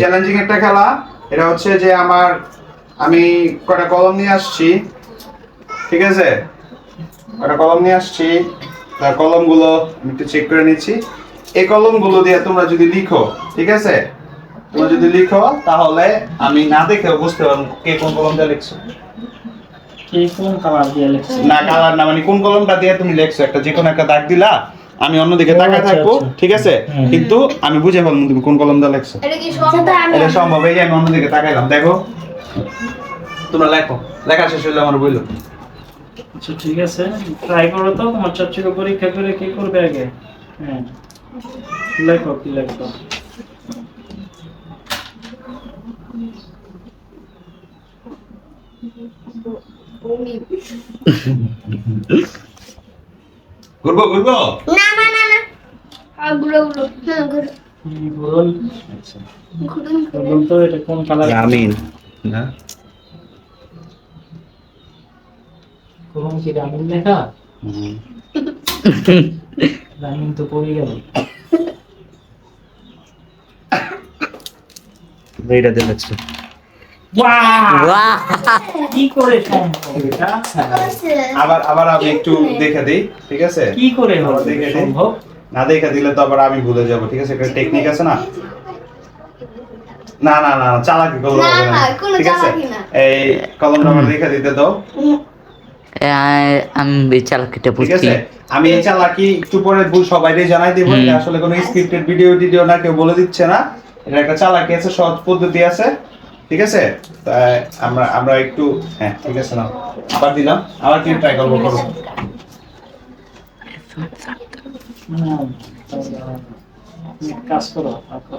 Challenging একটা খেলা। এটা হচ্ছে যে আমি কয়টা কলম নিয়ে আসছি, ঠিক আছে? কয়টা কলম নিয়ে আসছি, তার কলমগুলো আমি একটু চেক করে নিচ্ছি। এই কলমগুলো দিয়ে তোমরা যদি লিখো, ঠিক আছে? তোমরা যদি লিখো তাহলে আমি না দেখেও বুঝতে পারবো কে কোন কলমটা লিখছো। কে কোন কালার দিয়ে লিখছো? না কালার না, মানে কোন কলমটা দিয়ে তুমি লিখছো, একটা যে কোনো একটা দাগ দিলা, আমি অন্যদিকে তাকায় থাকবো, ঠিক আছে? কিন্তু আমি বুঝে ফেলবো তুমি কোন কলম দিয়ে লিখছো। এটা কি সম্ভব? এটা সম্ভব। এই যে আমি অন্যদিকে তাকাইলাম, দেখো তোমরা লেখো, লেখা শেষ হইলে আমার বইলো। আচ্ছা ঠিক আছে, ট্রাই করো তো। তোমার চাচিকে পরীক্ষা করে কি করবে আগে? হ্যাঁ, লেখো কি লেখো। ঘুরবো ঘুরবো। না না না না, আর ঘুরো ঘুরো, হ্যাঁ ঘুরো বলুন। আচ্ছা বলুন তো এটা কোন কালার? রামিন না, কোন কি রামিন লেখা? রামিন তো পড়ে গেল। এইটা দিয়ে লিখছো। বাহ, কি করে সম্ভব এটা? আবার আমি একটু দেখে দেই, ঠিক আছে? কি করে হবে দেখে দেই। সম্ভব? না দেখে দিলে তো আবার আমি ভুলে যাব, ঠিক আছে? একটা টেকনিক আছে না। না না না চালাকি করলে না, হবে না, না, কোনো ঠিক আছে? চালাকি না। এই কলমটা আমার দেখে দিতে দাও, আমি চালাকিটা ঠিক বুঝছি। আছে? আমি এই চালাকি একটু পরে সবাইকে জানাই দেব। এটা আসলে কোনো স্ক্রিপ্টেড ভিডিও না, কেউ বলে দিচ্ছে না। এটা একটা চালাকি আছে, সহজ পদ্ধতি আছে, ঠিক আছে? তাই আমরা একটু, হ্যাঁ ঠিক আছে না, আবার দিলাম, আবার কি ট্রাই করবো, করো। তুমি এক কাজ করো, রাখো।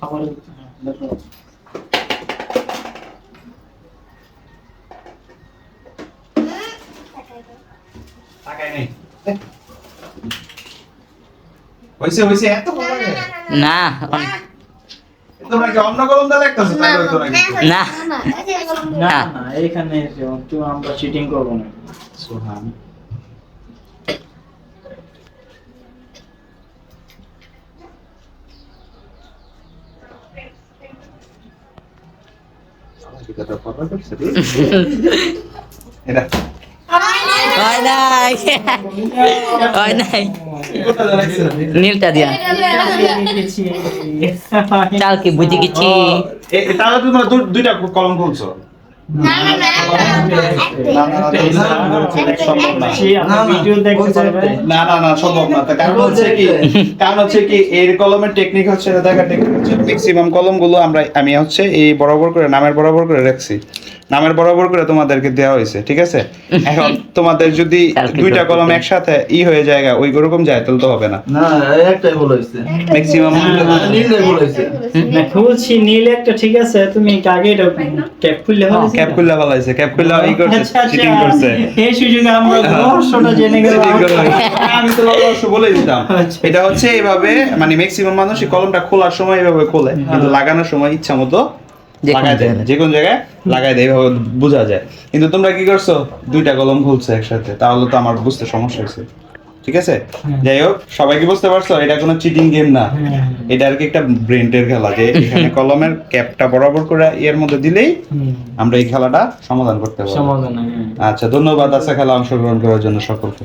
আবার দেখো। তাকাই নেই। হইছে এত ভালো লাগে। না তোমরা কি অন্য কলম দিয়ে লিখতেছো? তাই হইতো নাকি? না না এই যে এগুলো না না, এখানে একটু আমরা চিটিং করবো না। সুবহান। এটা হয় নাই হয় নাই নীলটা দিয়া চাল কি বুঝে গেছি। তাহলে তোমরা দুইটা কলম খুলছো। না না না সম্ভব না। ভিডিও দেখতে পারবে। না সম্ভব না। তার কারণ হচ্ছে কি এর কলমের টেকনিক হচ্ছে, এটা দেখার টেকনিক হচ্ছে, ম্যাক্সিমাম কলমগুলো আমি হচ্ছে এই বরাবর করে নামের বরাবর করে রাখছি, নামের বরাবর করে তোমাদেরকে দেওয়া হয়েছে, ঠিক আছে? এখন তোমাদের যদি দুইটা কলম একসাথে হয়ে যায়, ওই রকম যায়, তাহলে তো হবে না। না একটাই ভুল হইছে, ম্যাক্সিমাম নীলটাই ভুল হইছে। না খুলছি নীল একটা, ঠিক আছে? তুমি আগে এটা ক্যাপ খুললে হবে। ক্যাপ খুললা ফলাইছে, ক্যাপ খুললা করছে, চিটিং করছে। এই সুযোগে আমরা রহস্যটা জেনে গেলাম। আমি তো অবশ্য বলে দিতাম। এটা হচ্ছে এইভাবে, মানে ম্যাক্সিমাম মানুষ এই কলমটা খোলার সময় এইভাবে খোলে, কিন্তু লাগানোর সময় ইচ্ছা মতো লাগাই দেয়, যে কোন জায়গায় লাগাই দেয়, এইভাবে বোঝা যায়। কিন্তু তোমরা কি করছো, দুইটা কলম খুলছো একসাথে, তাহলে তো আমার বুঝতে সমস্যা হয়েছে, ঠিক আছে? যাই হোক, সবাই কি বুঝতে পারছো এটা কোনো চিটিং গেম না, এটা আর কি একটা ব্রেনের খেলা, যে এখানে কলমের ক্যাপটা বরাবর করে এর মধ্যে দিলেই আমরা এই খেলাটা সমাধান করতে পারবো। সমাধান। আচ্ছা, ধন্যবাদ আচ্ছা খেলা অংশগ্রহণ করার জন্য সকলকে।